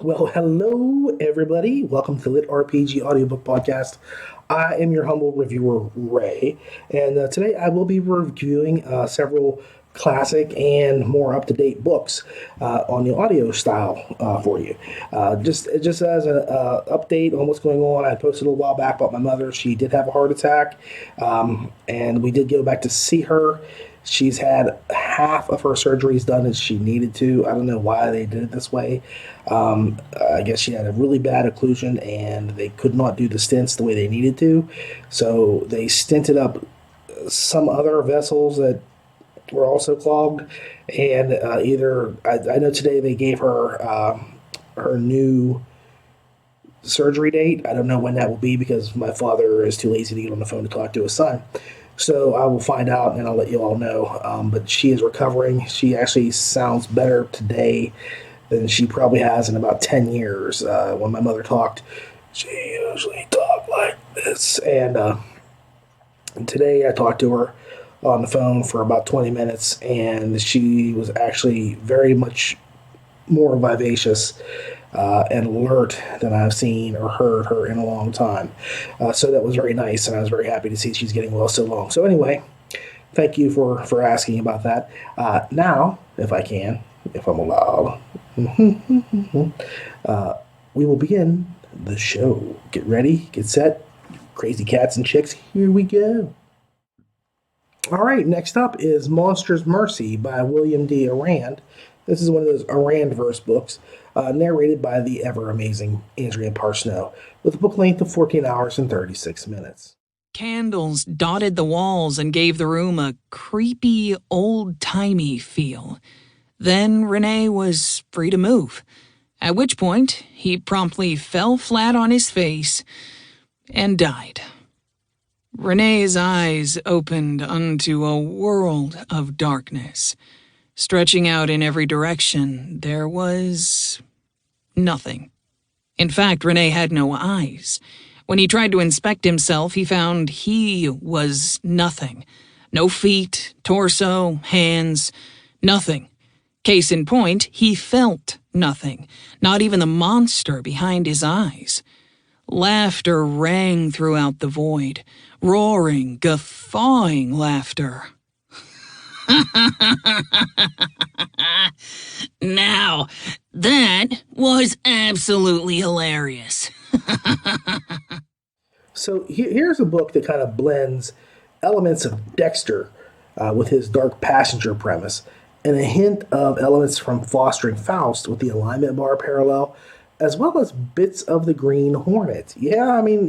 Well, hello, everybody. Welcome to LitRPG Audiobook Podcast. I am your humble reviewer, Ray, and today I will be reviewing several classic and more up-to-date books on the audio style for you. Just as an update on what's going on, I posted a little while back about my mother. She did have a heart attack, and we did go back to see her. She's had half of her surgeries done as she needed to. I don't know why they did it this way. I guess she had a really bad occlusion and they could not do the stents the way they needed to. So they stented up some other vessels that were also clogged. And I know today they gave her her new surgery date. I don't know when that will be because my father is too lazy to get on the phone to talk to his son. So I will find out and I'll let you all know. But she is recovering. She actually sounds better today than she probably has in about 10 years. When my mother talked, she usually talked like this. And today I talked to her on the phone for about 20 minutes, and she was actually very much more vivacious and alert than I've seen or heard her in a long time. So that was very nice, and I was very happy to see she's getting well so long. So anyway, thank you for asking about that. Now, if I'm allowed, we will begin the show. Get ready, get set, crazy cats and chicks, here we go. All right, next up is Monster's Mercy by William D. Arand. This is one of those Arand-verse books, narrated by the ever-amazing Andrea Parsnow, with a book length of 14 hours and 36 minutes. Candles dotted the walls and gave the room a creepy, old-timey feel. Then Renee was free to move, at which point he promptly fell flat on his face and died. Renee's eyes opened unto a world of darkness. Stretching out in every direction, there was nothing. In fact, Renee had no eyes. When he tried to inspect himself, he found he was nothing. No feet, torso, hands, nothing. Case in point, he felt nothing, not even the monster behind his eyes. Laughter rang throughout the void, roaring, guffawing laughter. Now, that was absolutely hilarious. So here's a book that kind of blends elements of Dexter with his dark passenger premise, and a hint of elements from Fostering Faust with the alignment bar parallel, as well as bits of the Green Hornet. Yeah, I mean,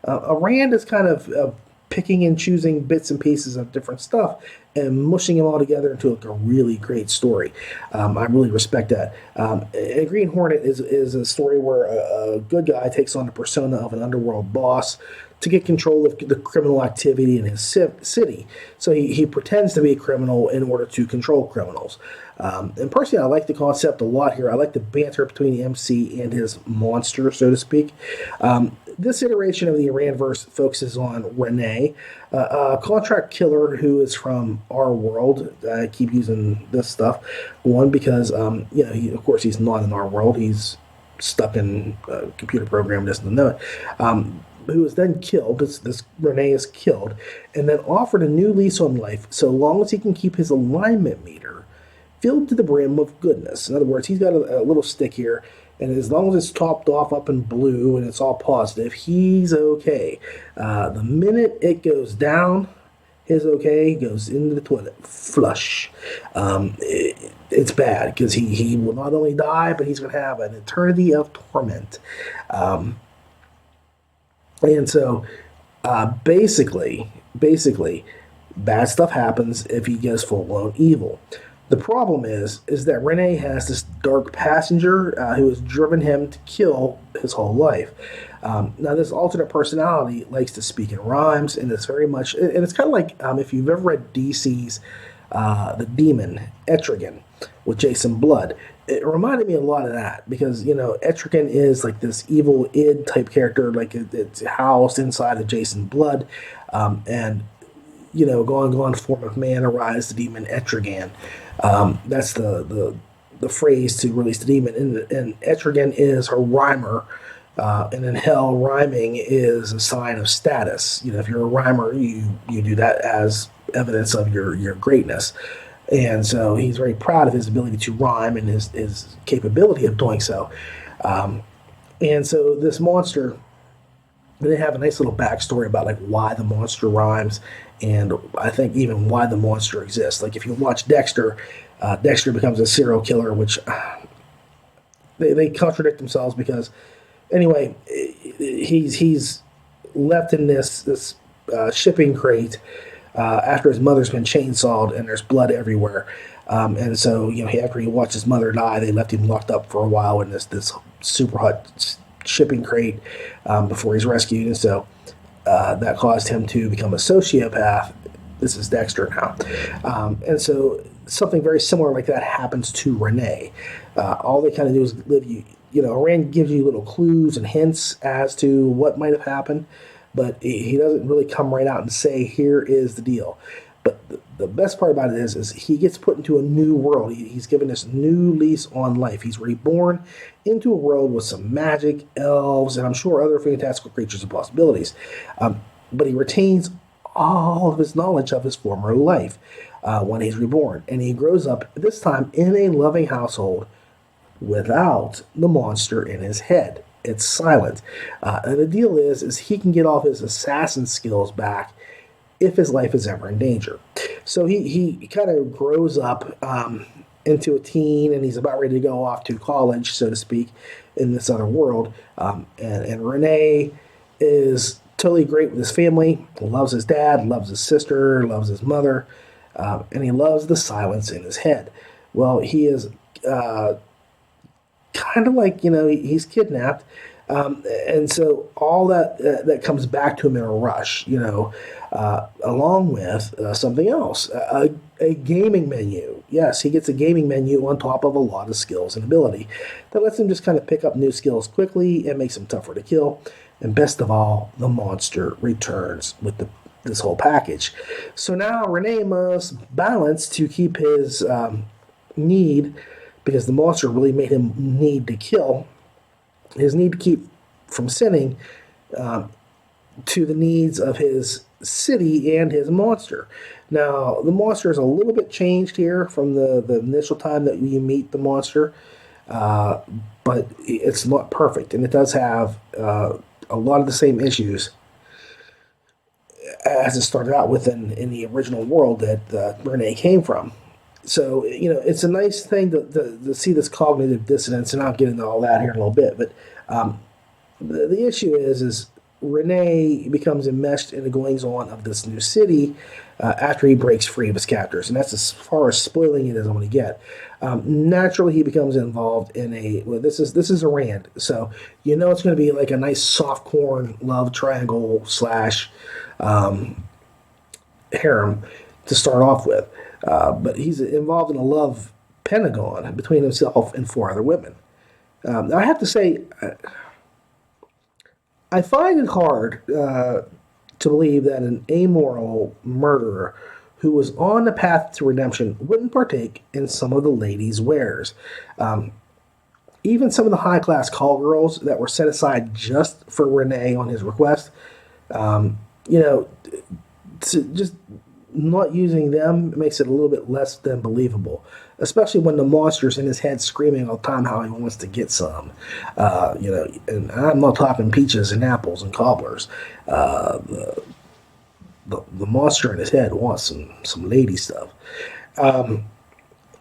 Arand is kind of picking and choosing bits and pieces of different stuff and mushing them all together into a really great story. I really respect that. And Green Hornet is a story where a good guy takes on the persona of an underworld boss to get control of the criminal activity in his city. So he pretends to be a criminal in order to control criminals. And personally, I like the concept a lot here. I like the banter between the MC and his monster, so to speak. This iteration of the Arandverse focuses on Renee, a contract killer who is from our world. I keep using this stuff. One, because, of course, he's not in our world. He's stuck in a computer program, doesn't know it. Who is then killed, this Renee is killed, and then offered a new lease on life so long as he can keep his alignment meter filled to the brim with goodness. In other words, he's got a little stick here, and as long as it's topped off up in blue and it's all positive, he's okay. The minute it goes down, his okay goes into the toilet, flush. It's bad because he will not only die, but he's going to have an eternity of torment. And so, basically, bad stuff happens if he goes full-blown evil. The problem is that Renee has this dark passenger who has driven him to kill his whole life. Now, this alternate personality likes to speak in rhymes, and it's very much, and it's kind of like if you've ever read DC's The Demon, Etrigan, with Jason Blood. It reminded me a lot of that because, Etrigan is like this evil id type character, like it's housed inside of Jason Blood, and gone form of man arise the demon Etrigan. That's the the phrase to release the demon. And Etrigan is her rhymer. And in hell, rhyming is a sign of status. If you're a rhymer, you do that as evidence of your greatness. And so he's very proud of his ability to rhyme and his capability of doing so. And so this monster, they have a nice little backstory about like why the monster rhymes, and I think even why the monster exists. Like if you watch Dexter, Dexter becomes a serial killer, which they contradict themselves because anyway, he's left in this shipping crate after his mother's been chainsawed and there's blood everywhere. And so, after he watched his mother die, they left him locked up for a while in this super hot shipping crate before he's rescued. And so that caused him to become a sociopath. This is Dexter now. And so something very similar like that happens to Renee. All they kind of do is Rand gives you little clues and hints as to what might have happened, but he doesn't really come right out and say, here is the deal. But the best part about it is he gets put into a new world. He's given this new lease on life. He's reborn into a world with some magic, elves, and I'm sure other fantastical creatures and possibilities. But he retains all of his knowledge of his former life when he's reborn. And he grows up, this time, in a loving household without the monster in his head. It's silent. And the deal is he can get all his assassin skills back if his life is ever in danger. So he kind of grows up into a teen, and he's about ready to go off to college, so to speak, in this other world. And Renee is totally great with his family, loves his dad, loves his sister, loves his mother, and he loves the silence in his head. Well, he is kind of like, he's kidnapped. And so all that comes back to him in a rush, along with something else, a gaming menu. Yes, he gets a gaming menu on top of a lot of skills and ability that lets him just kind of pick up new skills quickly and makes him tougher to kill. And best of all, the monster returns with this whole package. So now Renee must balance to keep his need, because the monster really made him need to kill, his need to keep from sinning, to the needs of his city and his monster. Now, the monster is a little bit changed here from the initial time that you meet the monster, but it's not perfect, and it does have a lot of the same issues as it started out with in the original world that Renee came from. So, it's a nice thing to see this cognitive dissonance, and I'll get into all that here in a little bit. But the issue is Renee becomes enmeshed in the goings-on of this new city after he breaks free of his captors. And that's as far as spoiling it as I'm going to get. Naturally, he becomes involved in this is a Rand. So, it's going to be like a nice soft-corn love triangle / harem to start off with. But he's involved in a love pentagon between himself and 4 other women. Now, I have to say, I find it hard to believe that an amoral murderer who was on the path to redemption wouldn't partake in some of the ladies' wares. Even some of the high-class call girls that were set aside just for Renee on his request, just not using them makes it a little bit less than believable, especially when the monster's in his head screaming all the time how he wants to get some. And I'm not talking peaches and apples and cobblers. The monster in his head wants some lady stuff. And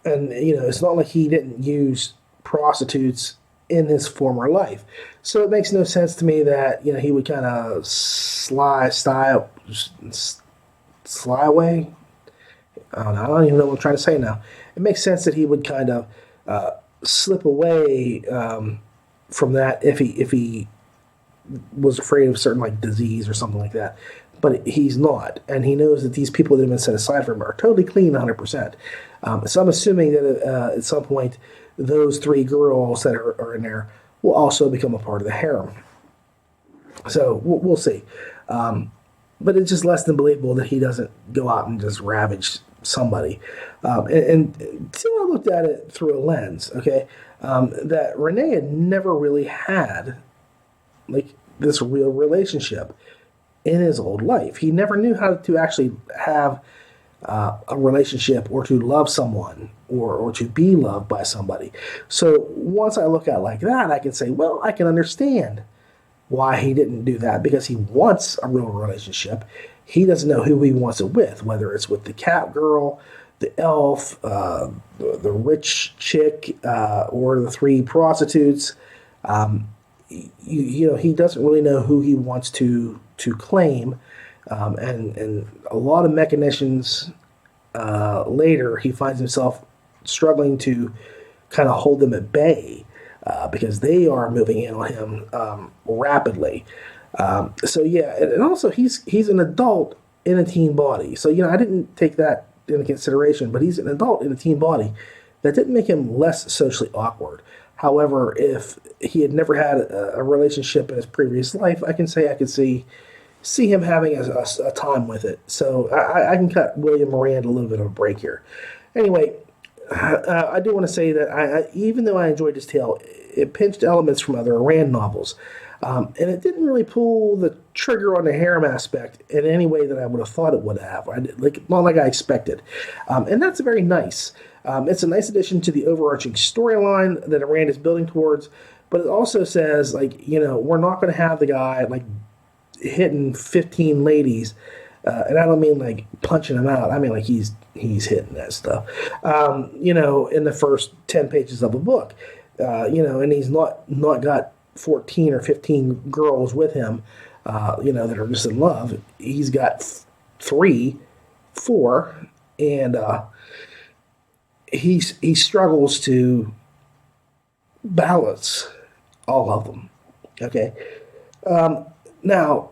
it's not like he didn't use prostitutes in his former life. So it makes no sense to me that, he would kind of sly away. I don't even know what I'm trying to say now. It makes sense that he would kind of slip away from that if he was afraid of a certain disease or something like that. But he's not, and he knows that these people that have been set aside for him are totally clean 100%. So I'm assuming that at some point those 3 girls that are in there will also become a part of the harem. So we'll see. But it's just less than believable that he doesn't go out and just ravage somebody. And still I looked at it through a lens, okay, that Renee had never really had like this real relationship in his old life. He never knew how to actually have a relationship or to love someone or to be loved by somebody. So once I look at it like that, I can say, well, I can understand why he didn't do that, because he wants a real relationship. He doesn't know who he wants it with, whether it's with the cat girl, the elf, the rich chick, or the three prostitutes. You know, he doesn't really know who he wants to claim, and a lot of mechanicians later, he finds himself struggling to kind of hold them at bay because they are moving in on him rapidly. So yeah, and also he's an adult in a teen body. So I didn't take that into consideration, but he's an adult in a teen body. That didn't make him less socially awkward. However, if he had never had a relationship in his previous life, I could see him having a time with it. So I can cut William Miranda a little bit of a break here. Anyway, I do want to say that even though I enjoyed this tale, it pinched elements from other Rand novels. And it didn't really pull the trigger on the harem aspect in any way that I would have thought it would have. Not like I expected. And that's very nice. It's a nice addition to the overarching storyline that Rand is building towards. But it also says, we're not going to have the guy, hitting 15 ladies. And I don't mean, punching them out. I mean, he's hitting that stuff, in the first 10 pages of a book. And he's not got 14 or 15 girls with him, that are just in love. He's got 4, and he struggles to balance all of them. Okay. Now,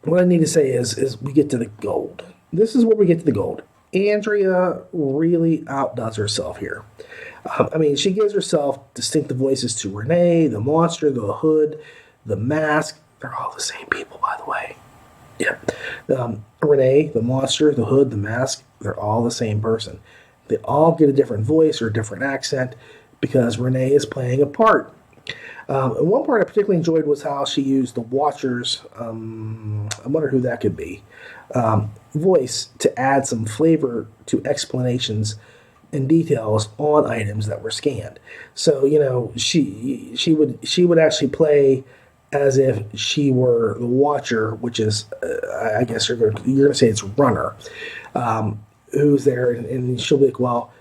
what I need to say is we get to the gold. This is where we get to the gold. Andrea really outdoes herself here. She gives herself distinctive voices to Renee, the monster, the hood, the mask. They're all the same people, by the way. Yeah. Renee, the monster, the hood, the mask, they're all the same person. They all get a different voice or a different accent because Renee is playing a part. And one part I particularly enjoyed was how she used the Watcher's, I wonder who that could be, voice to add some flavor to explanations and details on items that were scanned. So, she would actually play as if she were the Watcher, which is, I guess you're going to say it's Runner, who's there, and she'll be like, well,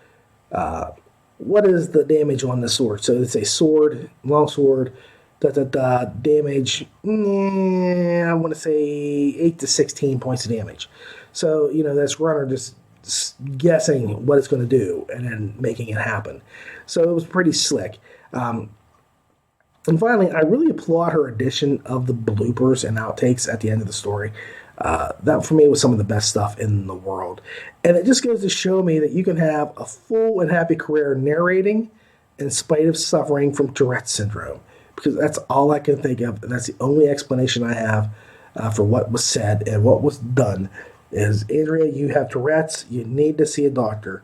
what is the damage on the sword? So it's a sword, long sword, damage, I want to say 8 to 16 points of damage. So, that's Runner just guessing what it's going to do and then making it happen. So it was pretty slick. And finally, I really applaud her addition of the bloopers and outtakes at the end of the story. That, for me, was some of the best stuff in the world. And it just goes to show me that you can have a full and happy career narrating in spite of suffering from Tourette's syndrome. Because that's all I can think of. And that's the only explanation I have for what was said and what was done. Is, Andrea, you have Tourette's. You need to see a doctor.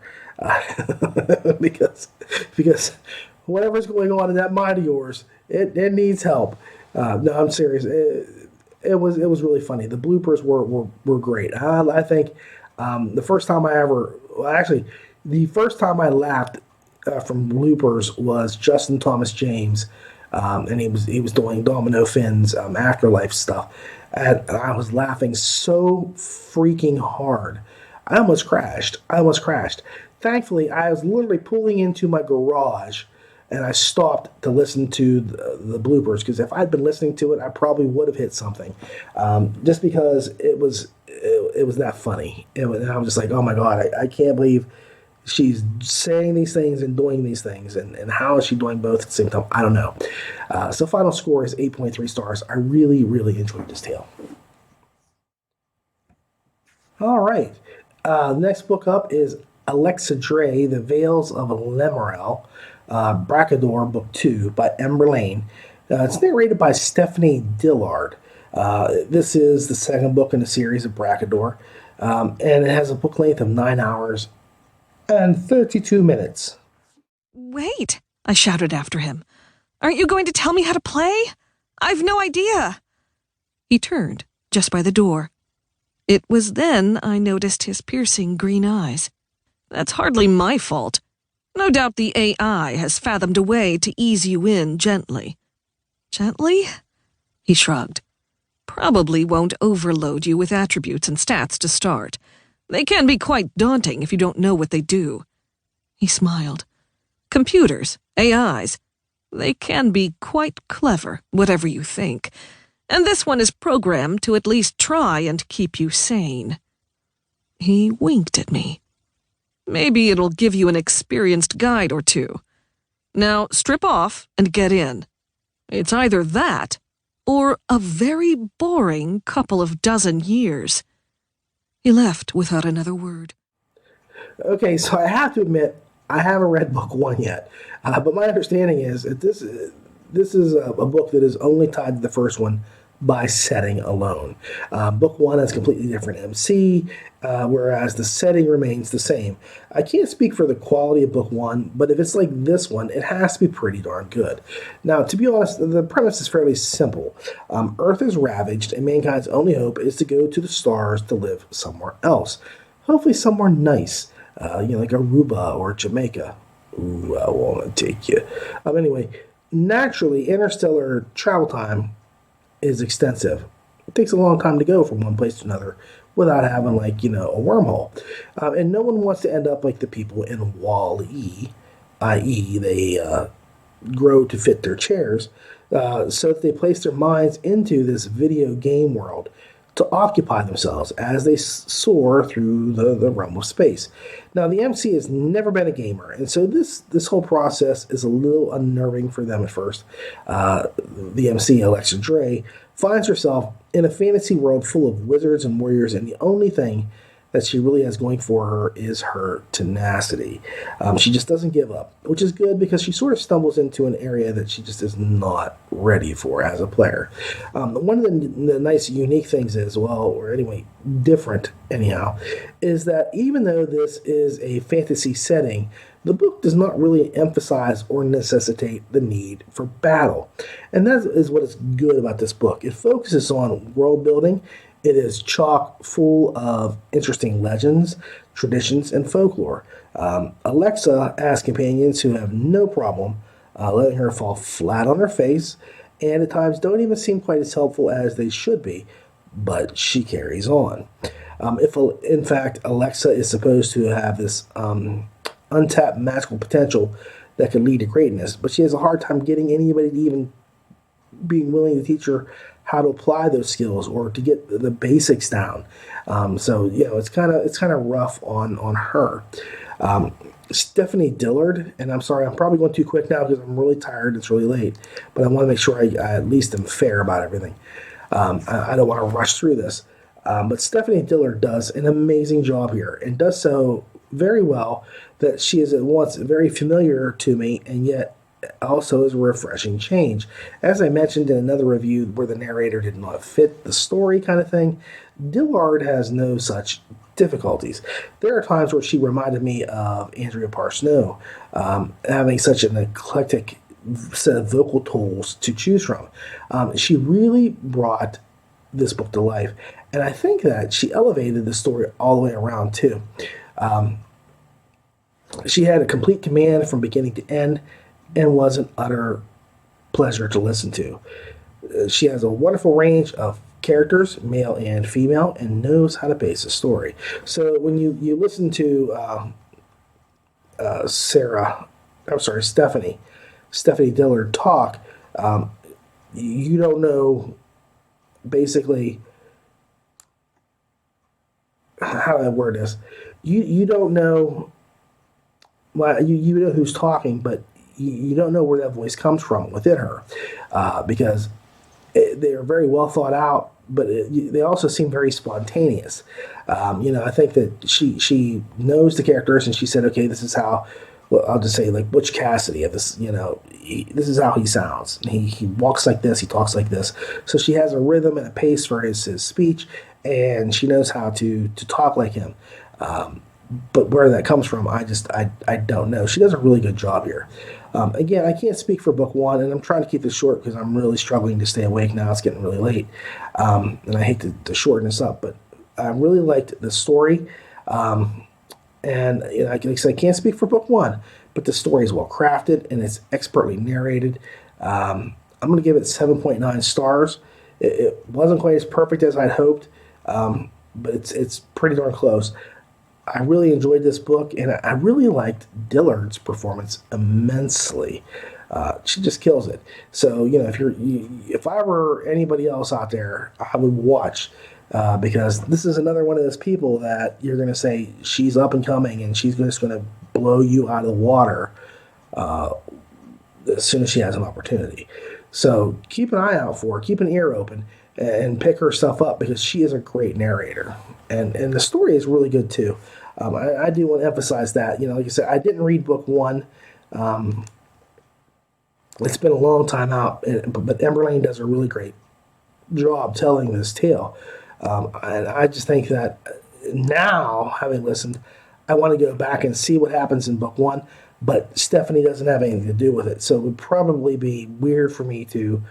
Because whatever's going on in that mind of yours, it needs help. No, I'm serious. It was really funny. The bloopers were great. I think the first time the first time I laughed from bloopers was Justin Thomas James, and he was doing Domino Finn's Afterlife stuff, and I was laughing so freaking hard. I almost crashed. Thankfully, I was literally pulling into my garage, and I stopped to listen to the bloopers, because if I'd been listening to it, I probably would have hit something, just because it was that funny. And I was just like, oh my God, I can't believe she's saying these things and doing these things, and how is she doing both at the same time? I don't know. So final score is 8.3 stars. I really, really enjoyed this tale. All right. The next book up is Alexa Drey, The Veils of Lamerell, Barakdor, Book 2 by Ember Lane. It's narrated by Stephanie Dillard. This is the second book in the series of Barakdor. and it has a book length of 9 hours and 32 minutes. Wait, I shouted after him. Aren't you going to tell me how to play? I've no idea. He turned, just by the door. It was then I noticed his piercing green eyes. That's hardly my fault. No doubt the AI has fathomed a way to ease you in gently. Gently? He shrugged. Probably won't overload you with attributes and stats to start. They can be quite daunting if you don't know what they do. He smiled. Computers, AIs, they can be quite clever, whatever you think. And this one is programmed to at least try and keep you sane. He winked at me. Maybe it'll give you an experienced guide or two. Now strip off and get in. It's either that or a very boring couple of dozen years. He left without another word. Okay, so I have to admit, I haven't read book 1 yet, but my understanding is that this is a book that is only tied to the first one by setting alone. Book 1 has completely different MC, whereas the setting remains the same. I can't speak for the quality of book 1, but if it's like this one, it has to be pretty darn good. Now, to be honest, the premise is fairly simple. Earth is ravaged, and mankind's only hope is to go to the stars to live somewhere else. Hopefully somewhere nice, like Aruba or Jamaica. Ooh, I want to take you. Anyway, naturally, interstellar travel time is extensive. It takes a long time to go from one place to another without having, a wormhole. And no one wants to end up like the people in Wall-E, i.e. they grow to fit their chairs, so that they place their minds into this video game world to occupy themselves as they soar through the realm of space. Now, the MC has never been a gamer, and so this whole process is a little unnerving for them at first. The MC, Alexa Drey, finds herself in a fantasy world full of wizards and warriors, and the only thing that she really has going for her is her tenacity. She just doesn't give up, which is good because she sort of stumbles into an area that she just is not ready for as a player. One of the nice, unique things is, different anyhow, is that even though this is a fantasy setting, the book does not really emphasize or necessitate the need for battle. And that is what is good about this book. It focuses on world building. It is chock full of interesting legends, traditions, and folklore. Alexa has companions who have no problem letting her fall flat on her face, and at times don't even seem quite as helpful as they should be, but she carries on. If in fact, Alexa is supposed to have this untapped magical potential that could lead to greatness, but she has a hard time getting anybody to even being willing to teach her how to apply those skills or to get the basics down. So it's kind of rough on her. Stephanie Dillard, and I'm sorry, I'm probably going too quick now because I'm really tired. It's really late, but I want to make sure I at least am fair about everything. I don't want to rush through this, but Stephanie Dillard does an amazing job here and does so very well that she is at once very familiar to me and yet also is a refreshing change. As I mentioned in another review where the narrator did not fit the story kind of thing, Dillard has no such difficulties. There are times where she reminded me of Andrea Parsnow, having such an eclectic set of vocal tools to choose from. She really brought this book to life, and I think that she elevated the story all the way around too. She had a complete command from beginning to end and was an utter pleasure to listen to. She has a wonderful range of characters, male and female, and knows how to base a story. So when you listen to Stephanie Dillard talk, you don't know basically how to word this. You don't know, well, you know who's talking, but you don't know where that voice comes from within her, because they are very well thought out, but they also seem very spontaneous. I think that she knows the characters, and she said, okay, this is how. Well, I'll just say like Butch Cassidy of this. this is how he sounds. He walks like this, he talks like this. So she has a rhythm and a pace for his speech, and she knows how to talk like him. But where that comes from, I don't know. She does a really good job here. Again, I can't speak for book one, and I'm trying to keep this short because I'm really struggling to stay awake now. It's getting really late, and I hate to shorten this up, but I really liked the story. And like I said, I can't speak for book one, but the story is well crafted and it's expertly narrated. I'm going to give it 7.9 stars. It wasn't quite as perfect as I'd hoped, but it's pretty darn close. I really enjoyed this book, and I really liked Dillard's performance immensely. She just kills it. So, if I were anybody else out there, I would watch, because this is another one of those people that you're going to say she's up and coming, and she's just going to blow you out of the water as soon as she has an opportunity. So keep an eye out for her, keep an ear open, and pick her stuff up, because she is a great narrator. And the story is really good too. I do want to emphasize that. Like I said, I didn't read book one. It's been a long time out, but Amber Lane does a really great job telling this tale. And I just think that now, having listened, I want to go back and see what happens in book one, but Stephanie doesn't have anything to do with it. So it would probably be weird for me to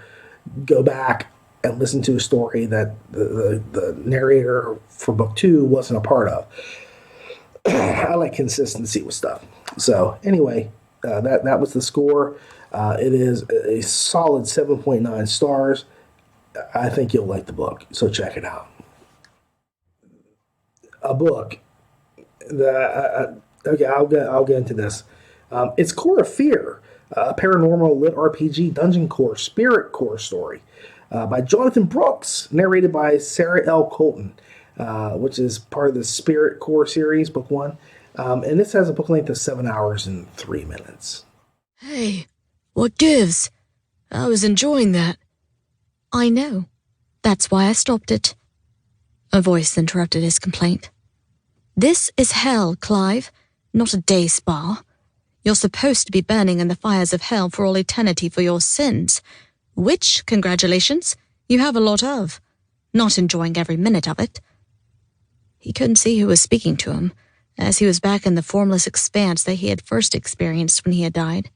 go back and listen to a story that the narrator for book two wasn't a part of. I like consistency with stuff. So anyway, that was the score. It is a solid 7.9 stars. I think you'll like the book, so check it out. A book that okay, I'll get into this. It's Core of Fear, a paranormal lit RPG dungeon core spirit core story by Jonathan Brooks, narrated by Sarah L. Colton, which is part of the Spirit Core series, book one. And this has a book length of 7 hours and 3 minutes. Hey, what gives? I was enjoying that. I know. That's why I stopped it. A voice interrupted his complaint. This is hell, Clive, not a day spa. You're supposed to be burning in the fires of hell for all eternity for your sins, which, congratulations, you have a lot of, not enjoying every minute of it. He couldn't see who was speaking to him, as he was back in the formless expanse that he had first experienced when he had died.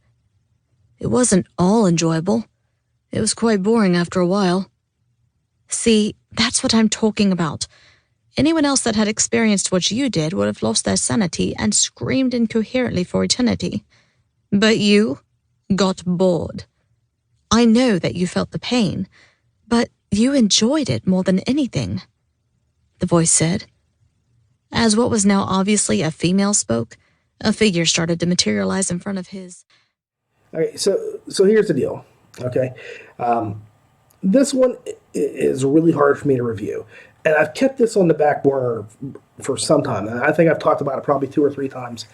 It wasn't all enjoyable. It was quite boring after a while. See, that's what I'm talking about. Anyone else that had experienced what you did would have lost their sanity and screamed incoherently for eternity. But you got bored. I know that you felt the pain, but you enjoyed it more than anything, the voice said. As what was now obviously a female spoke, a figure started to materialize in front of his. Okay, so here's the deal, okay? This one is really hard for me to review, and I've kept this on the back burner for some time. And I think I've talked about it probably 2 or 3 times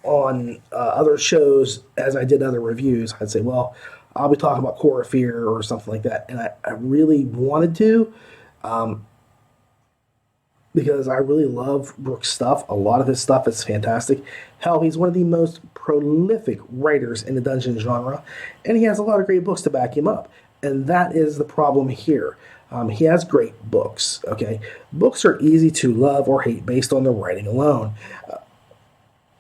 on other shows as I did other reviews. I'd say, well, I'll be talking about Core of Fear or something like that, and I really wanted to, because I really love Brooks' stuff. A lot of his stuff is fantastic. Hell, he's one of the most prolific writers in the dungeon genre, and he has a lot of great books to back him up. And that is the problem here. He has great books, okay? Books are easy to love or hate based on the writing alone.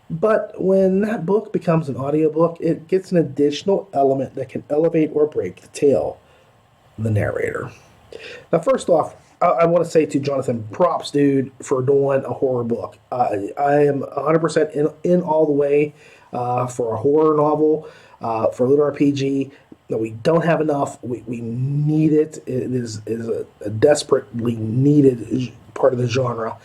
But when that book becomes an audiobook, it gets an additional element that can elevate or break the tale, the narrator. Now, first off, I want to say to Jonathan, props, dude, for doing a horror book. I am 100% in all the way for a horror novel, for LitRPG. No, we don't have enough. We need it. It is a desperately needed part of the genre.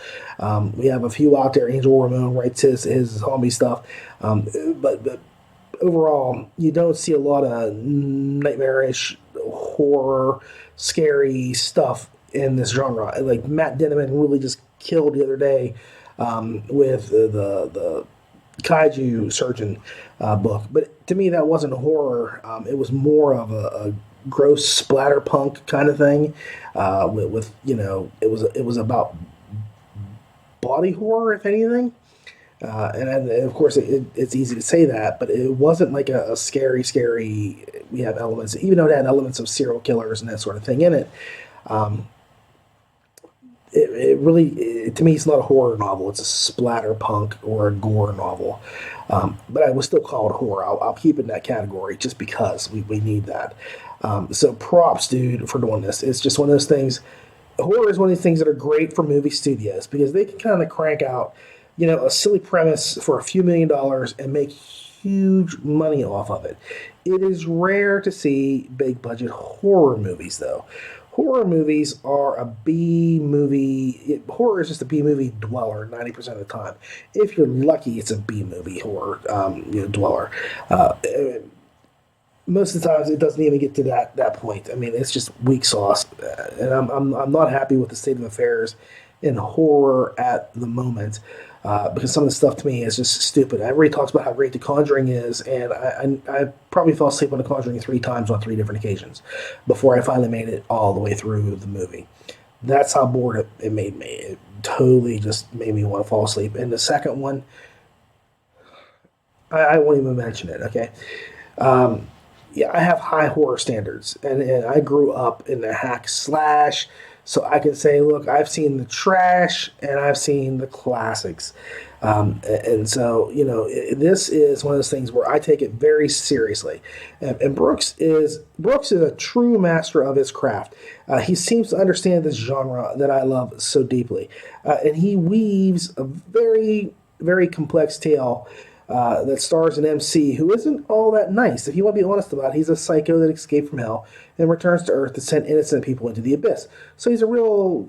We have a few out there. Angel Ramon writes his zombie stuff. But overall, you don't see a lot of nightmarish, horror, scary stuff in this genre. Like Matt Denneman really just killed the other day with the Kaiju Surgeon book. But to me, that wasn't a horror. It was more of a gross splatterpunk kind of thing. With it was about body horror, if anything. And of course, it's easy to say that, but it wasn't like a scary, scary. We have elements, even though it had elements of serial killers and that sort of thing in it. It really, to me, it's not a horror novel. It's a splatter punk or a gore novel. But I would still call it horror. I'll keep it in that category just because we need that. So props, dude, for doing this. It's just one of those things. Horror is one of the things that are great for movie studios because they can kind of crank out, a silly premise for a few $1,000,000 and make huge money off of it. It is rare to see big budget horror movies, though. Horror movies are a B movie. Horror is just a B movie dweller 90% of the time. If you're lucky, it's a B movie horror dweller. Most of the times, it doesn't even get to that point. I mean, it's just weak sauce, and I'm not happy with the state of affairs in horror at the moment. Because some of the stuff to me is just stupid. Everybody talks about how great The Conjuring is, and I probably fell asleep on The Conjuring 3 times on 3 different occasions before I finally made it all the way through the movie. That's how bored it made me. It totally just made me want to fall asleep. And the second one, I won't even mention it, okay? I have high horror standards, and I grew up in the hack slash, so I can say, look, I've seen the trash and I've seen the classics. And so, this is one of those things where I take it very seriously. And Brooks is a true master of his craft. He seems to understand this genre that I love so deeply. And he weaves a very, very complex tale that stars an MC who isn't all that nice. If you want to be honest about it, he's a psycho that escaped from hell and returns to Earth to send innocent people into the abyss. So he's a real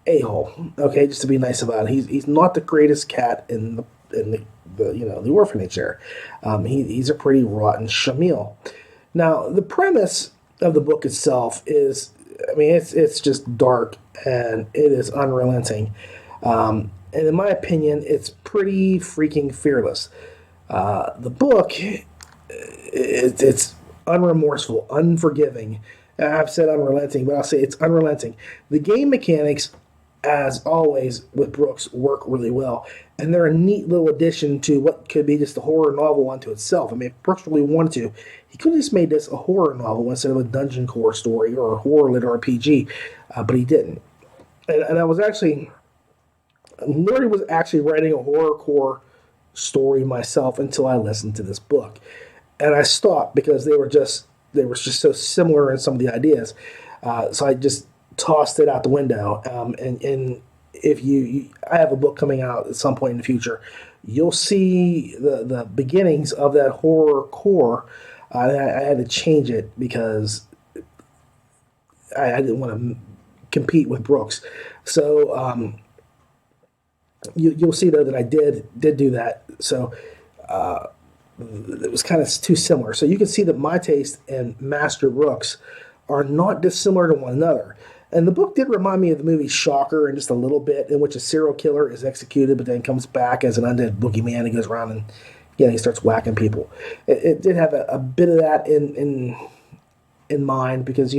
a-hole, okay, just to be nice about it. He's not the greatest cat in the orphanage there. He's a pretty rotten shamil. Now, the premise of the book itself is, it's just dark and it is unrelenting. And in my opinion, it's pretty freaking fearless. The book, it's unremorseful, unforgiving. I've said unrelenting, but I'll say it's unrelenting. The game mechanics, as always with Brooks, work really well. And they're a neat little addition to what could be just a horror novel unto itself. If Brooks really wanted to, he could have just made this a horror novel instead of a dungeon core story or a horror lit RPG, but he didn't. And I was actually... Literally was actually writing a horrorcore story myself until I listened to this book, and I stopped because they were just so similar in some of the ideas. So I just tossed it out the window. And if I have a book coming out at some point in the future, you'll see the beginnings of that horror core. I had to change it because I didn't want to compete with Brooks. So. You'll see though that I did do that. So it was kind of too similar. So you can see that my taste and Master Brooks are not dissimilar to one another. And the book did remind me of the movie Shocker in just a little bit, in which a serial killer is executed but then comes back as an undead boogeyman and goes around and he starts whacking people. It did have a bit of that in mind because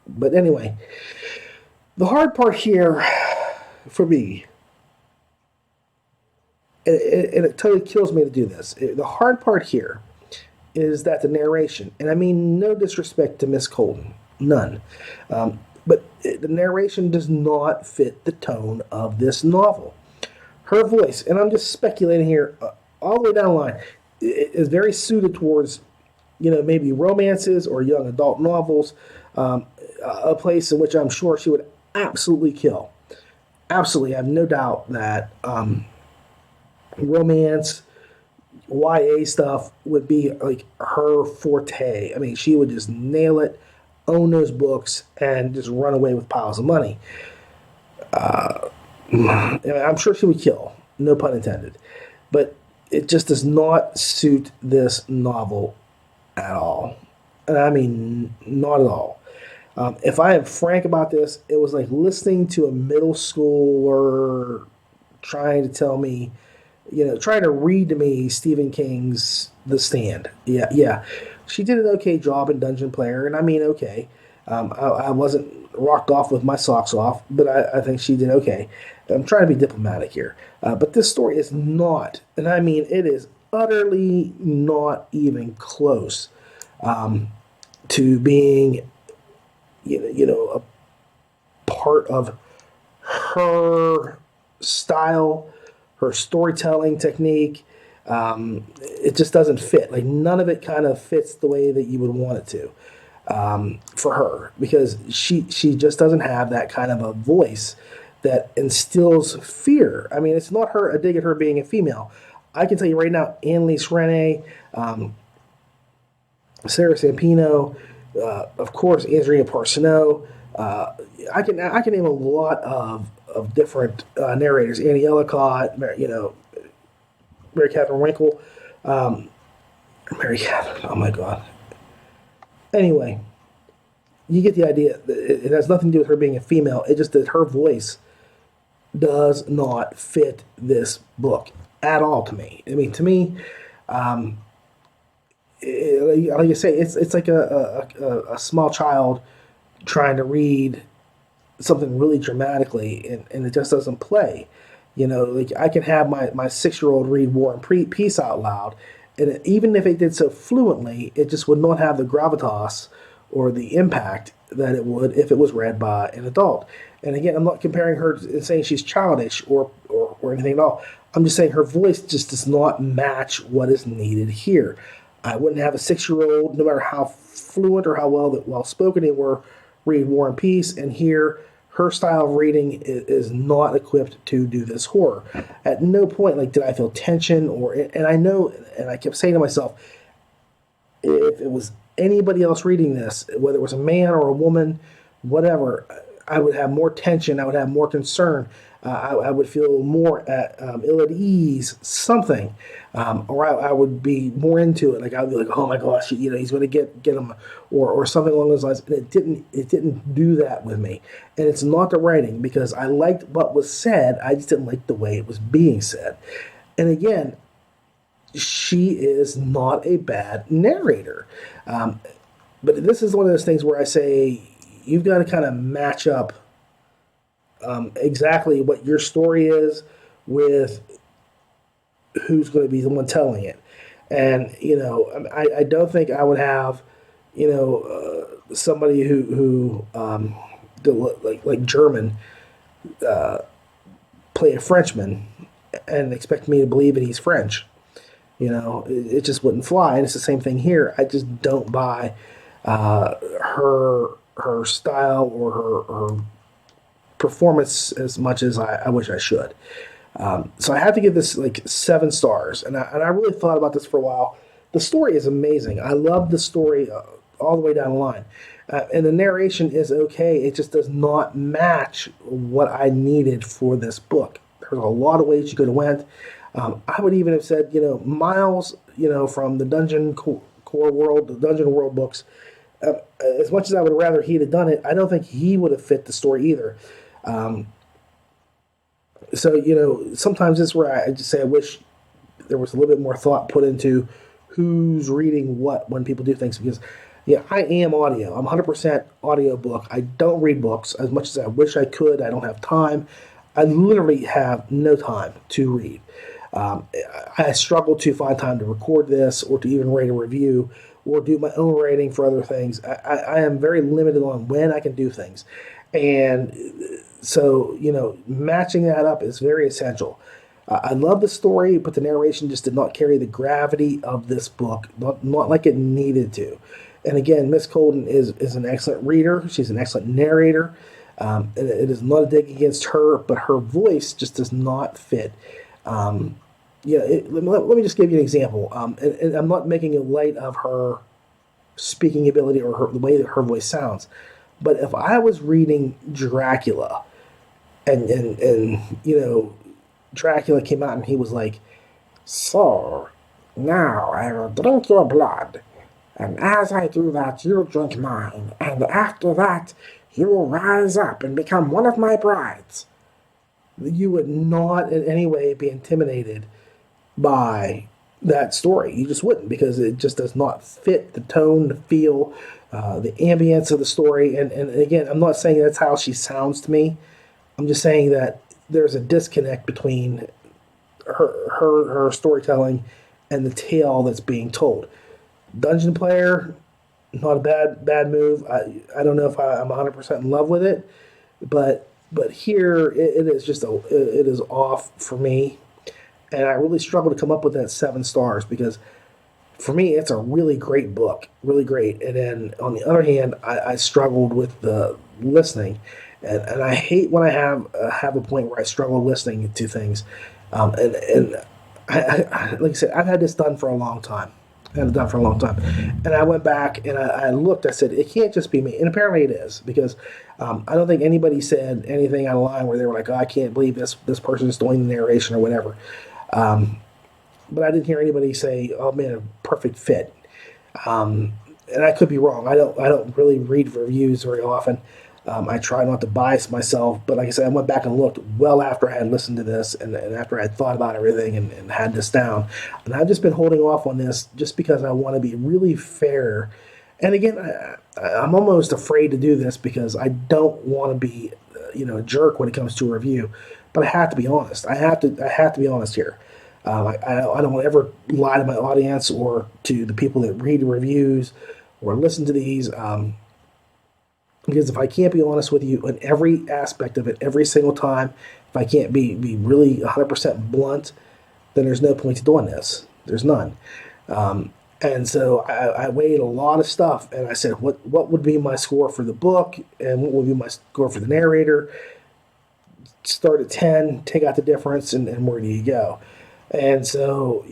but anyway, the hard part here for me. And it totally kills me to do this. The hard part here is that the narration, and I mean no disrespect to Miss Colton, none, but the narration does not fit the tone of this novel. Her voice, and I'm just speculating here, all the way down the line, is very suited towards, maybe romances or young adult novels, a place in which I'm sure she would absolutely kill. Absolutely, I have no doubt that... romance, YA stuff would be like her forte. She would just nail it, own those books, and just run away with piles of money. I'm sure she would kill, no pun intended. But it just does not suit this novel at all. And I mean, not at all. If I am frank about this, it was like listening to a middle schooler trying to tell me, trying to read to me Stephen King's The Stand. Yeah. She did an okay job in Dungeon Player, and okay. I wasn't rocked off with my socks off, but I think she did okay. I'm trying to be diplomatic here. But this story is not, and I mean it is utterly not even close to being, a part of her style, her storytelling technique. It just doesn't fit. Like none of it kind of fits the way that you would want it to for her, because she just doesn't have that kind of a voice that instills fear. I mean, it's not a dig at her being a female. I can tell you right now, Annalise Renee, Sarah Sampino, of course, Andrea Parsoneau. I can name a lot of different narrators. Annie Ellicott, Mary Catherine Winkle, Mary Catherine. Oh my God. Anyway, you get the idea. It has nothing to do with her being a female. It's just that her voice does not fit this book at all to me. I mean, to me, like I say, it's like a small child trying to read something really dramatically, and it just doesn't play. Like I can have my 6-year-old read War and Peace out loud, and even if it did so fluently, it just would not have the gravitas or the impact that it would if it was read by an adult. And again, I'm not comparing her and saying she's childish or anything at all. I'm just saying her voice just does not match what is needed here. I wouldn't have a 6-year-old, no matter how fluent or how well spoken they were, read War and Peace, and here her style of reading is not equipped to do this horror. At no point did I feel tension and I know, and I kept saying to myself, if it was anybody else reading this, whether it was a man or a woman, whatever, I would have more tension, I would have more concern, I would feel more ill at ease, something, or I would be more into it. Like I would be like, oh my gosh, he's going to get him, or something along those lines. And it didn't do that with me. And it's not the writing, because I liked what was said, I just didn't like the way it was being said. And again, she is not a bad narrator, but this is one of those things where I say you've got to kind of match up exactly what your story is with who's going to be the one telling it. And I don't think I would have somebody who like German play a Frenchman and expect me to believe that he's French. It just wouldn't fly. And it's the same thing here. I just don't buy her style or her performance as much as I wish I should. So I have to give this 7 stars. And I really thought about this for a while. The story is amazing. I love the story all the way down the line. And the narration is okay. It just does not match what I needed for this book. There's a lot of ways you could have went. I would even have said, Miles, from the Dungeon Core World, the Dungeon World books, as much as I would rather he'd have done it, I don't think he would have fit the story either. So, sometimes it's where I just say I wish there was a little bit more thought put into who's reading what when people do things, because, I am audio. I'm 100% audiobook. I don't read books as much as I wish I could. I don't have time. I literally have no time to read. I struggle to find time to record this or to even write a review or do my own writing for other things. I am very limited on when I can do things. And so, matching that up is very essential. I love the story, but the narration just did not carry the gravity of this book, not like it needed to. And again, Miss Colden is an excellent reader. She's an excellent narrator. And it is not a dig against her, but her voice just does not fit. Let me just give you an example. And I'm not making light of her speaking ability or the way that her voice sounds. But if I was reading Dracula and Dracula came out and he was like, "So, now I will drink your blood. And as I do that, you'll drink mine. And after that, you will rise up and become one of my brides." You would not in any way be intimidated by that story. You just wouldn't, because it just does not fit the tone, the feel, the ambience of the story. And again, I'm not saying that's how she sounds to me. I'm just saying that there's a disconnect between her storytelling and the tale that's being told. Dungeon player, not a bad move. I don't know if I'm 100% in love with it, but here it is just it is off for me, and I really struggle to come up with that 7 stars because for me it's a really great book, really great. And then on the other hand, I struggled with the listening, and I hate when I have a point where I struggle listening to things, and like I said, I've had this done for a long time. And I went back and I looked. I said, it can't just be me. And apparently it is, because I don't think anybody said anything out of line where they were like, oh, I can't believe this person is doing the narration or whatever. But I didn't hear anybody say, oh man, a perfect fit. And I could be wrong. I don't really read reviews very often. I try not to bias myself, but like I said, I went back and looked well after I had listened to this and after I had thought about everything and had this down. And I've just been holding off on this just because I want to be really fair. And again, I'm almost afraid to do this because I don't want to be, a jerk when it comes to a review. But I have to be honest. I have to be honest here. I don't want to ever lie to my audience or to the people that read the reviews or listen to these. Because if I can't be honest with you in every aspect of it, every single time, if I can't be really 100% blunt, then there's no point to doing this. There's none. And so I weighed a lot of stuff, and I said, what would be my score for the book, and what would be my score for the narrator? Start at 10, take out the difference, and where do you go? And so,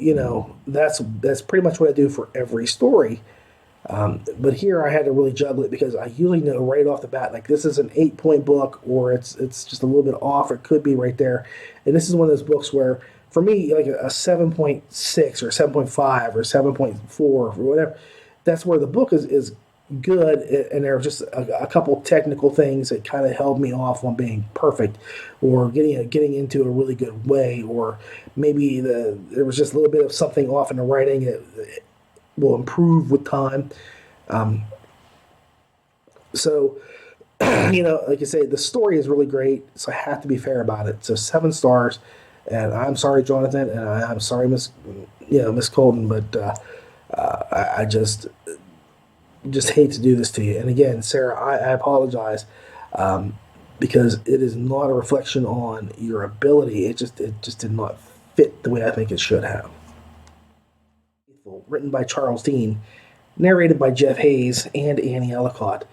that's pretty much what I do for every story. But here I had to really juggle it because I usually know right off the bat, like this is an 8-point book or it's just a little bit off. It could be right there. And this is one of those books where for me, like a 7.6 or 7.5 or 7.4 or whatever, that's where the book is good. And there were just a couple technical things that kind of held me off on being perfect or getting into a really good way, or maybe there was just a little bit of something off in the writing that will improve with time. So, like I say, the story is really great, so I have to be fair about it. So 7 stars, and I'm sorry, Jonathan, and I'm sorry, Miss Colton, but I just hate to do this to you. And again, Sarah, I apologize because it is not a reflection on your ability. It just did not fit the way I think it should have. Written by Charles Dean, narrated by Jeff Hayes and Annie Ellicott.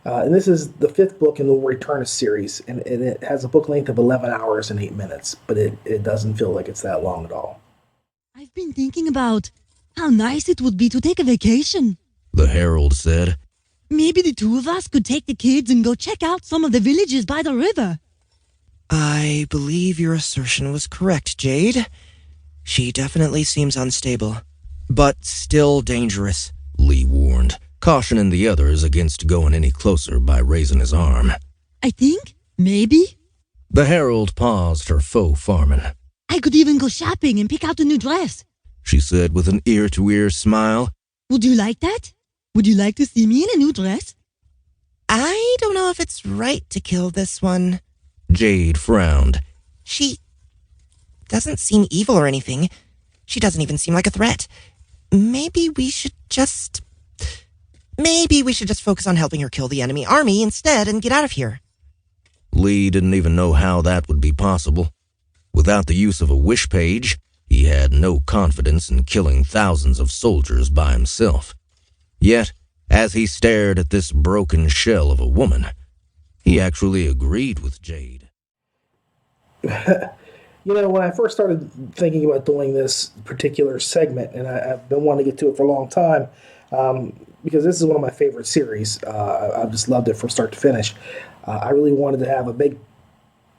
And this is the 5th book in the Aeternus series, and it has a book length of 11 hours and 8 minutes, but it doesn't feel like it's that long at all. I've been thinking about how nice it would be to take a vacation, the herald said. Maybe the 2 of us could take the kids and go check out some of the villages by the river. I believe your assertion was correct, Jade. She definitely seems unstable. But still dangerous, Lee warned, cautioning the others against going any closer by raising his arm. I think, maybe. The herald paused her faux farming. I could even go shopping and pick out a new dress, she said with an ear-to-ear smile. Would you like that? Would you like to see me in a new dress? I don't know if it's right to kill this one. Jade frowned. She doesn't seem evil or anything. She doesn't even seem like a threat. Maybe we should just focus on helping her kill the enemy army instead and get out of here. Lee didn't even know how that would be possible. Without the use of a wish page, he had no confidence in killing thousands of soldiers by himself. Yet, as he stared at this broken shell of a woman, he actually agreed with Jade. When I first started thinking about doing this particular segment, and I've been wanting to get to it for a long time, because this is one of my favorite series. I've just loved it from start to finish. I really wanted to have a big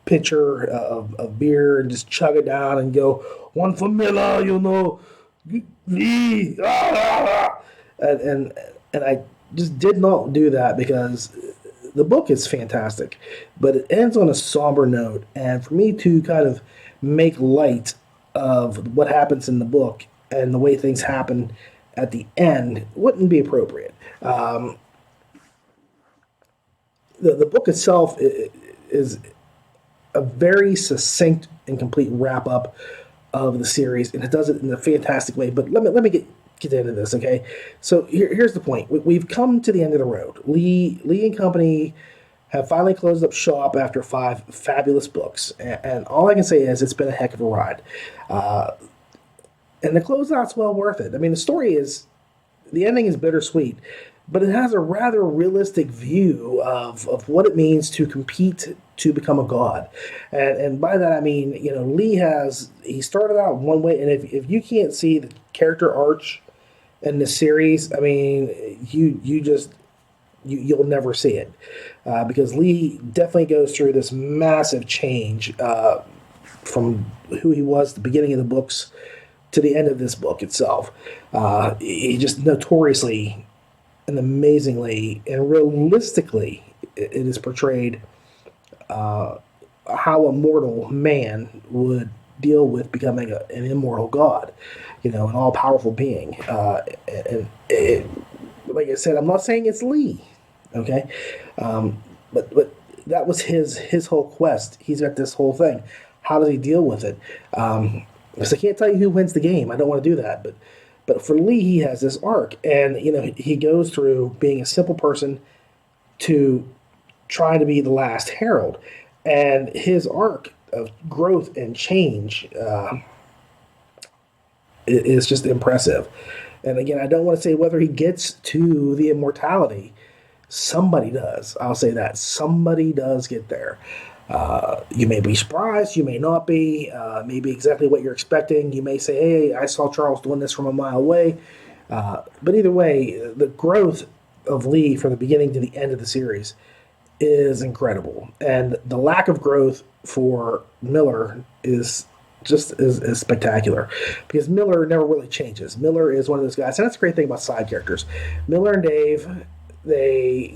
pitcher of beer and just chug it down and go, one for Miller, and I just did not do that because the book is fantastic, but it ends on a somber note, and for me to kind of make light of what happens in the book and the way things happen at the end wouldn't be appropriate. the book itself is a very succinct and complete wrap up of the series, and it does it in a fantastic way. But let me get into this, okay? So here's the point: we've come to the end of the road. Lee and company have finally closed up shop after 5 fabulous books, and all I can say is it's been a heck of a ride. And the closeout's well worth it. I mean, the ending is bittersweet, but it has a rather realistic view of what it means to compete to become a god. And by that I mean, Lee he started out one way, and if you can't see the character arch in the series, I mean, you'll never see it. Because Lee definitely goes through this massive change from who he was at the beginning of the books to the end of this book itself. He just notoriously and amazingly and realistically it is portrayed how a mortal man would deal with becoming an immortal god, an all-powerful being. Like I said, I'm not saying it's Lee, okay? But that was his whole quest. He's got this whole thing. How does he deal with it? Because I can't tell you who wins the game. I don't want to do that. But for Lee, he has this arc. And, he goes through being a simple person to trying to be the last herald. And his arc of growth and change is just impressive. And again, I don't want to say whether he gets to the immortality. Somebody does. I'll say that. Somebody does get there. You may be surprised. You may not be. Maybe exactly what you're expecting. You may say, hey, I saw Charles doing this from a mile away. But either way, the growth of Lee from the beginning to the end of the series is incredible. And the lack of growth for Miller is just is spectacular, because Miller never really changes. Miller is one of those guys, and that's the great thing about side characters. Miller and Dave, they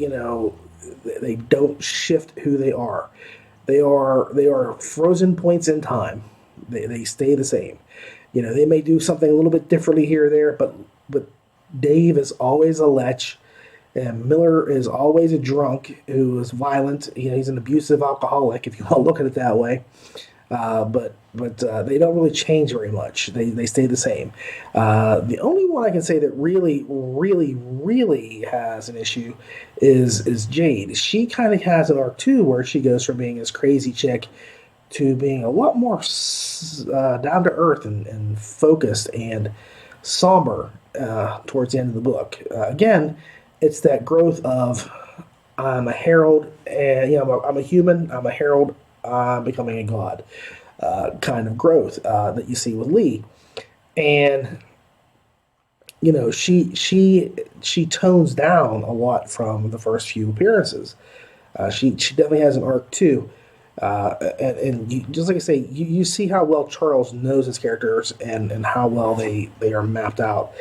don't shift who they are. They are frozen points in time. They stay the same. They may do something a little bit differently here or there, but Dave is always a lech, and Miller is always a drunk who is violent. He's an abusive alcoholic, if you want to look at it that way. But they don't really change very much. They stay the same. The only one I can say that really, really, really has an issue is Jade. She kind of has an arc too, where she goes from being this crazy chick to being a lot more down to earth and focused and somber towards the end of the book. Again, it's that growth of I'm a herald, and I'm a human. I'm a herald. Becoming a god kind of growth that you see with Lee. And she tones down a lot from the first few appearances. She definitely has an arc too. And you, just like I say, you see how well Charles knows his characters and how well they are mapped out.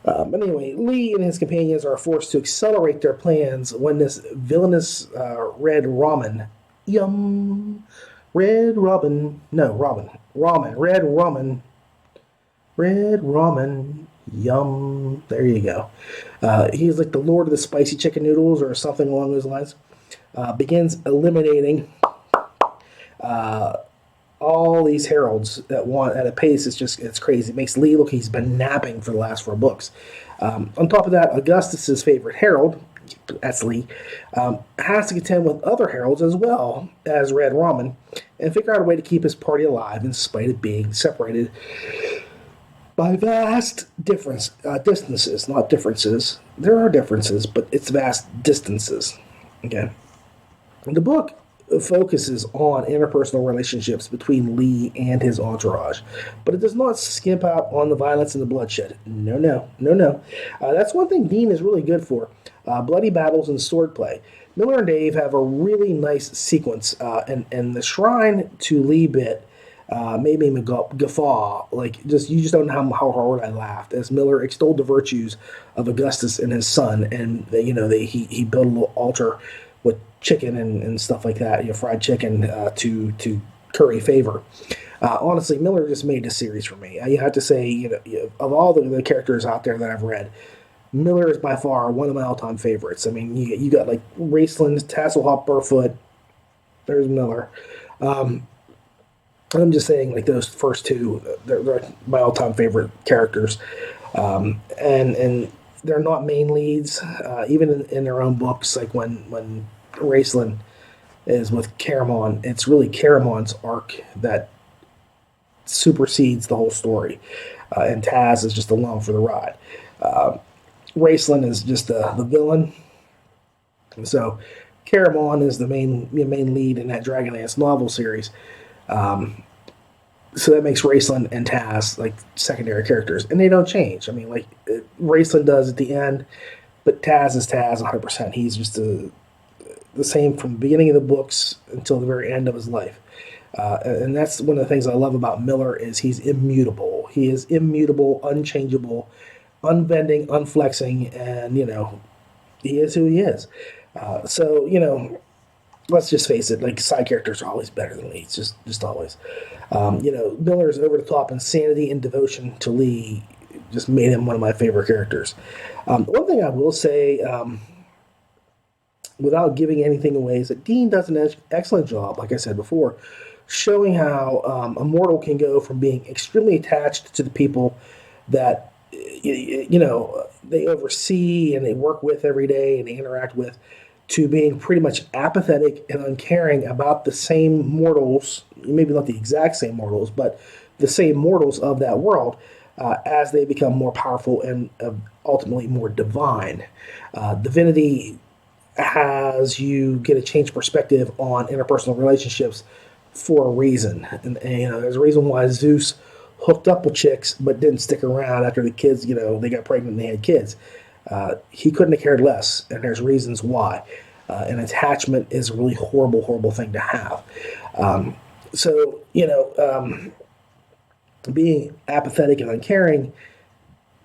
But anyway, Lee and his companions are forced to accelerate their plans when this villainous Red Ramen, Red Ramen, yum. There you go. He's like the lord of the spicy chicken noodles or something along those lines. Begins eliminating all these heralds at a pace. It's crazy. It makes Lee look he's been napping for the last 4 books. On top of that, Augustus's favorite herald, that's Lee, has to contend with other heralds as well as Red Ramen and figure out a way to keep his party alive in spite of being separated by vast distances. Not differences. There are differences, but it's vast distances. Okay. The book focuses on interpersonal relationships between Lee and his entourage, but it does not skimp out on the violence and the bloodshed. No. That's one thing Dean is really good for. Bloody battles and swordplay. Miller and Dave have a really nice sequence, and the shrine to Lee bit made me guffaw. You just don't know how hard I laughed as Miller extolled the virtues of Augustus and his son, and he built a little altar with chicken and stuff like that, fried chicken to curry favor. Honestly, Miller just made this series for me. You have to say, of all the characters out there that I've read, Miller is by far one of my all-time favorites. I mean, you got like Raceland, Tasselhoff, Burfoot. There's Miller. I'm just saying, like those first two, they're my all-time favorite characters, and they're not main leads, even in their own books. Like when Raceland is with Caramon, it's really Caramon's arc that supersedes the whole story, and Taz is just along for the ride. Raceland is just the villain, so Caramon is the main lead in that Dragonlance novel series. So that makes Raceland and Taz like secondary characters, and they don't change. I mean, like Raceland does at the end, but Taz is Taz 100%. He's just the same from the beginning of the books until the very end of his life. And that's one of the things I love about Miller is he's immutable. He is immutable, unchangeable, unbending, unflexing, and he is who he is. So let's just face it, like side characters are always better than leads, just always. Miller's over the top insanity and devotion to Lee just made him one of my favorite characters. One thing I will say, without giving anything away, is that Dean does an excellent job, like I said before, showing how a mortal can go from being extremely attached to the people that they oversee and they work with every day and they interact with, to being pretty much apathetic and uncaring about the same mortals, maybe not the exact same mortals, but the same mortals of that world, as they become more powerful and ultimately more divine. Divinity has you get a changed perspective on interpersonal relationships for a reason. And there's a reason why Zeus hooked up with chicks but didn't stick around after the kids, they got pregnant and they had kids. He couldn't have cared less, and there's reasons why. And attachment is a really horrible, horrible thing to have. Being apathetic and uncaring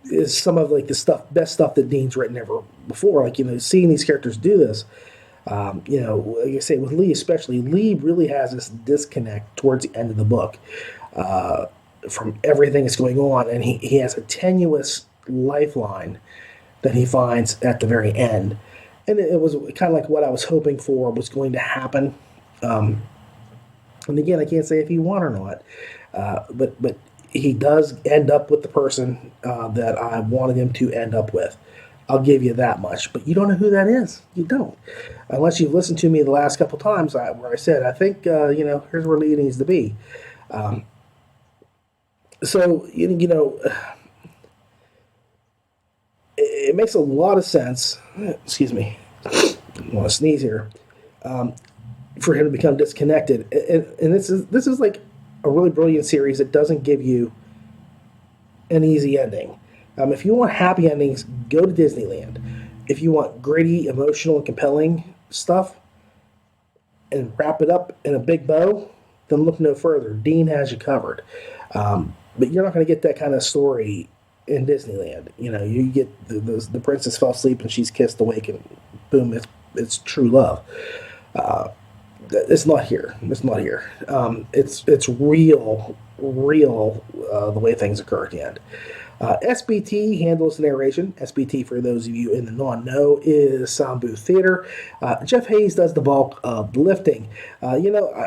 is some of like the best stuff that Dean's written ever before. Like, seeing these characters do this, like I say with Lee especially, Lee really has this disconnect towards the end of the book from everything that's going on, and he has a tenuous lifeline that he finds at the very end. And it was kind of like what I was hoping for was going to happen. And again, I can't say if he won or not, but he does end up with the person that I wanted him to end up with. I'll give you that much. But you don't know who that is. You don't. Unless you've listened to me the last couple times where I said, I think, here's where Lee needs to be. It makes a lot of sense, excuse me, I want to sneeze here, for him to become disconnected. And this is like a really brilliant series that doesn't give you an easy ending. If you want happy endings, go to Disneyland. If you want gritty, emotional, and compelling stuff, and wrap it up in a big bow, then look no further. Dean has you covered. But you're not going to get that kind of story in Disneyland. You get the princess fell asleep and she's kissed awake and boom, it's true love. It's not here. It's not here. It's real the way things occur at the end. SBT handles the narration. SBT, for those of you in the non-know, is Sound Booth Theater. Jeff Hayes does the bulk of the lifting. I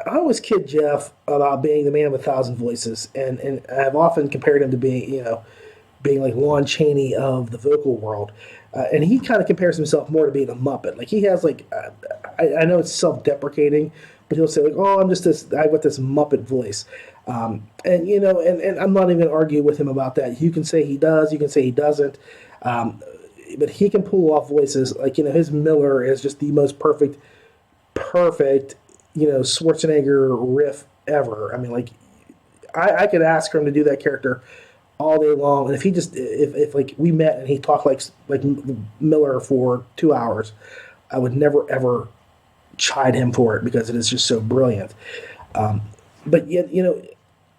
always kid Jeff about being the man of 1,000 voices, and I've often compared him to being like Lon Chaney of the vocal world. And he kind of compares himself more to being a Muppet. Like he has I know it's self-deprecating, but he'll say like, "Oh, I got this Muppet voice." And I'm not even going to argue with him about that. You can say he does, you can say he doesn't. But he can pull off voices. Like, his Miller is just the most perfect, Schwarzenegger riff ever. I mean, like, I could ask him to do that character all day long. And if he just, if like we met and he talked like Miller for 2 hours, I would never ever chide him for it because it is just so brilliant. But yet,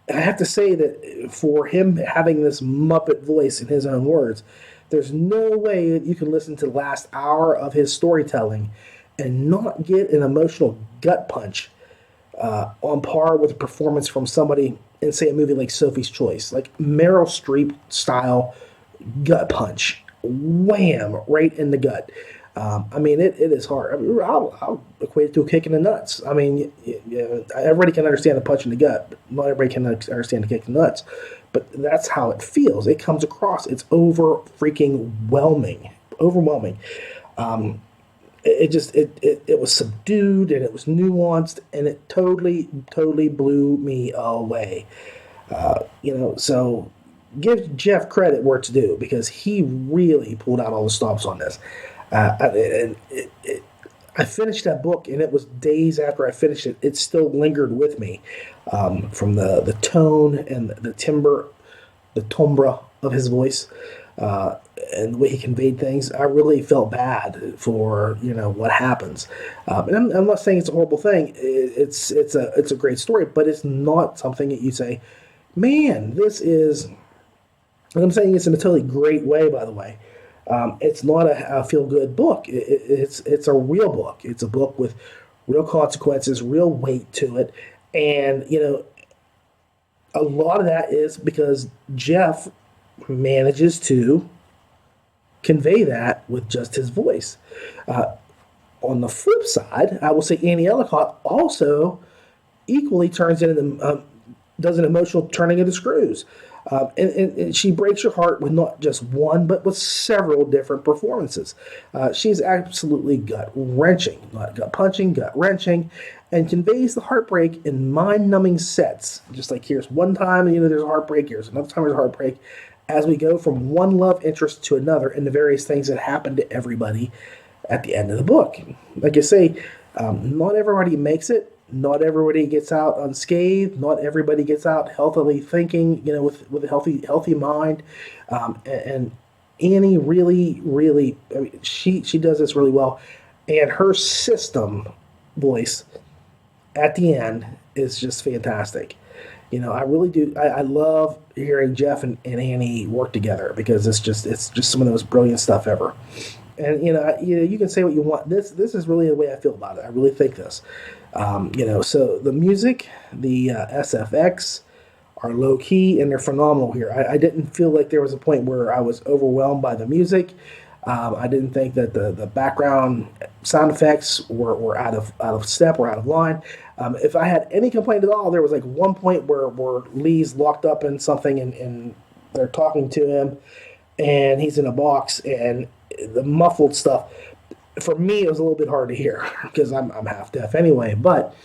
I have to say that for him having this Muppet voice in his own words, there's no way that you can listen to the last hour of his storytelling and not get an emotional gut punch on par with a performance from somebody in, say, a movie like Sophie's Choice, like Meryl Streep style gut punch. wham, right in the gut. I mean, it is hard. I mean, I'll equate it to a kick in the nuts. I mean, everybody can understand the punch in the gut, but not everybody can understand the kick in the nuts. But that's how it feels. It comes across. It's overwhelming. It was subdued and it was nuanced and it totally blew me away. So give Jeff credit where it's due because he really pulled out all the stops on this. I finished that book, and it was days after I finished it. It still lingered with me from the tone and the timbre of his voice and the way he conveyed things. I really felt bad for what happens. And I'm not saying it's a horrible thing. It's a great story, but it's not something that you say, man, this is. And I'm saying this in a totally great way, by the way. It's not a feel-good book. It's a real book. It's a book with real consequences, real weight to it. And, a lot of that is because Jeff manages to convey that with just his voice. On the flip side, I will say Annie Ellicott also equally does an emotional turning of the screws. And she breaks your heart with not just one, but with several different performances. She's absolutely gut-wrenching, not gut-punching, gut-wrenching, and conveys the heartbreak in mind-numbing sets. Just like here's one time, there's a heartbreak, here's another time there's a heartbreak, as we go from one love interest to another and the various things that happen to everybody at the end of the book. Like I say, not everybody makes it. Not everybody gets out unscathed. Not everybody gets out healthily thinking, with a healthy mind. And Annie really, I mean, she does this really well. And her system voice at the end is just fantastic. I really do. I love hearing Jeff and Annie work together because it's just some of the most brilliant stuff ever. And you can say what you want. This is really the way I feel about it. I really think this. So the music, the SFX are low key and they're phenomenal here. I didn't feel like there was a point where I was overwhelmed by the music. I didn't think that the background sound effects were out of step or out of line. If I had any complaint at all, there was like one point where Lee's locked up in something and they're talking to him and he's in a box and the muffled stuff. For me, it was a little bit hard to hear because I'm half deaf anyway, but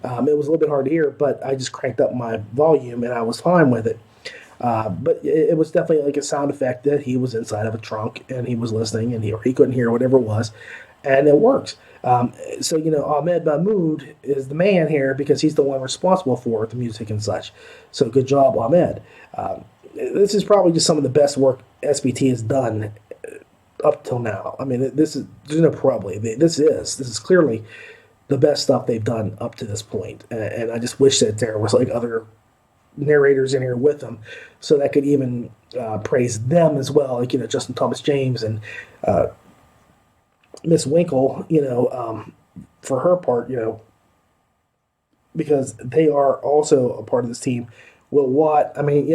it was a little bit hard to hear, but I just cranked up my volume and I was fine with it. But it was definitely like a sound effect that he was inside of a trunk and he was listening and he couldn't hear whatever it was, and it works. So Ahmed Mahmoud is the man here because he's the one responsible for the music and such. So good job, Ahmed. This is probably just some of the best work SBT has done up till now. I mean, there's no probably. This is clearly the best stuff they've done up to this point. And I just wish that there was like other narrators in here with them, so that I could even praise them as well, like Justin Thomas James and Miss Winkle, for her part, because they are also a part of this team. Will Watt, I mean,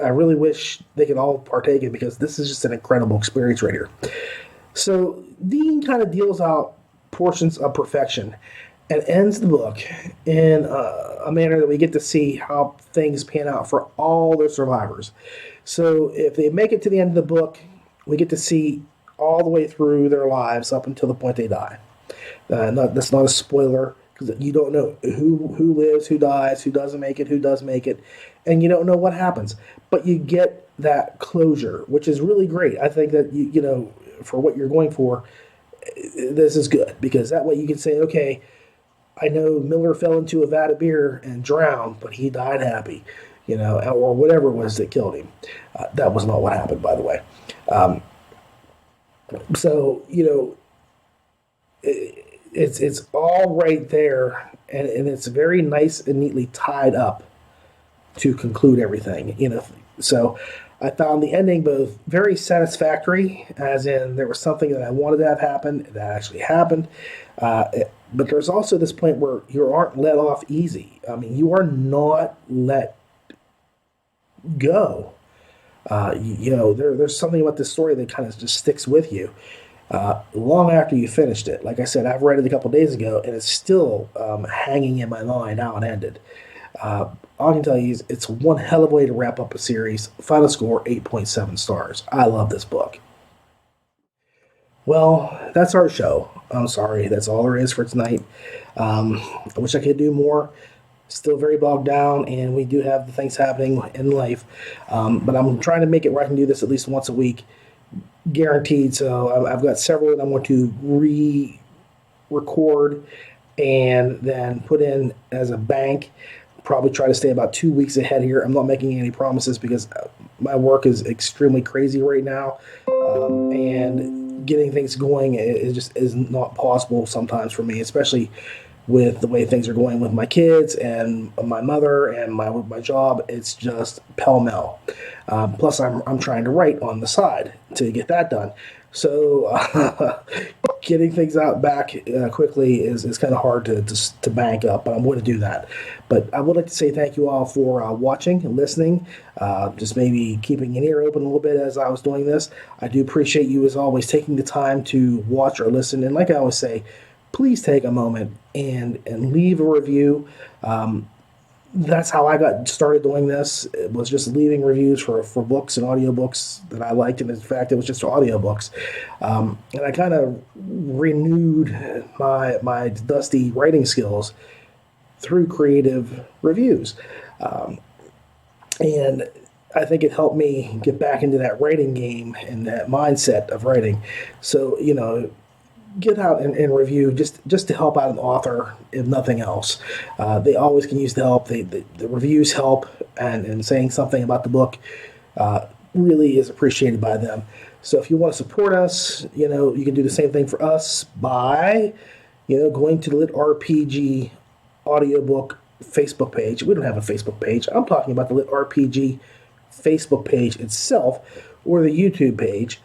I really wish they could all partake in it because this is just an incredible experience right here. So Dean kind of deals out portions of perfection and ends the book in a manner that we get to see how things pan out for all the survivors. So if they make it to the end of the book, we get to see all the way through their lives up until the point they die. That's not a spoiler because you don't know who lives, who dies, who doesn't make it, who does make it, and you don't know what happens. But you get that closure, which is really great. I think that for what you're going for, this is good because that way you can say, okay, I know Miller fell into a vat of beer and drowned, but he died happy, or whatever it was that killed him. That was not what happened, by the way. So it's all right there, and it's very nice and neatly tied up to conclude everything. So I found the ending both very satisfactory, as in there was something that I wanted to have happen that actually happened. But there's also this point where you aren't let off easy. I mean, you are not let go. There's something about this story that kind of just sticks with you long after you finished it. Like I said, I've read it a couple days ago, and it's still hanging in my mind how it ended. All I can tell you is it's one hell of a way to wrap up a series. Final score, 8.7 stars. I love this book. Well, that's our show. I'm sorry, that's all there is for tonight. I wish I could do more. Still very bogged down, and we do have the things happening in life. But I'm trying to make it where I can do this at least once a week, guaranteed. So I've got several that I'm going to re-record and then put in as a bank. Probably try to stay about 2 weeks ahead here. I'm not making any promises because my work is extremely crazy right now, and getting things going is not possible sometimes for me, especially with the way things are going with my kids and my mother and my job. It's just pell-mell. Plus, I'm trying to write on the side to get that done. So getting things out back quickly is kind of hard to bank up, but I'm going to do that. But I would like to say thank you all for watching and listening, just maybe keeping an ear open a little bit as I was doing this. I do appreciate you, as always, taking the time to watch or listen. And like I always say, please take a moment and leave a review. That's how I got started doing this. It was just leaving reviews for books and audiobooks that I liked, and in fact, it was just audiobooks. And I kind of renewed my dusty writing skills through creative reviews. And I think it helped me get back into that writing game and that mindset of writing. So, get out and review just to help out an author, if nothing else. They always can use the help. The reviews help, and saying something about the book really is appreciated by them. So if you want to support us, you can do the same thing for us by, going to the LitRPG Audiobook Facebook page. We don't have a Facebook page. I'm talking about the LitRPG Facebook page itself, or the YouTube page,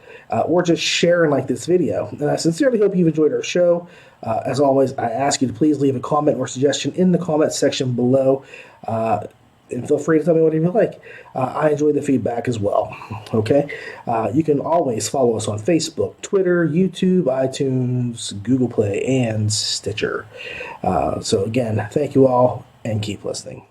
or just sharing like this video. And I sincerely hope you've enjoyed our show. As always, I ask you to please leave a comment or suggestion in the comment section below. And feel free to tell me whatever you like. I enjoy the feedback as well. Okay? You can always follow us on Facebook, Twitter, YouTube, iTunes, Google Play, and Stitcher. So again, thank you all, and keep listening.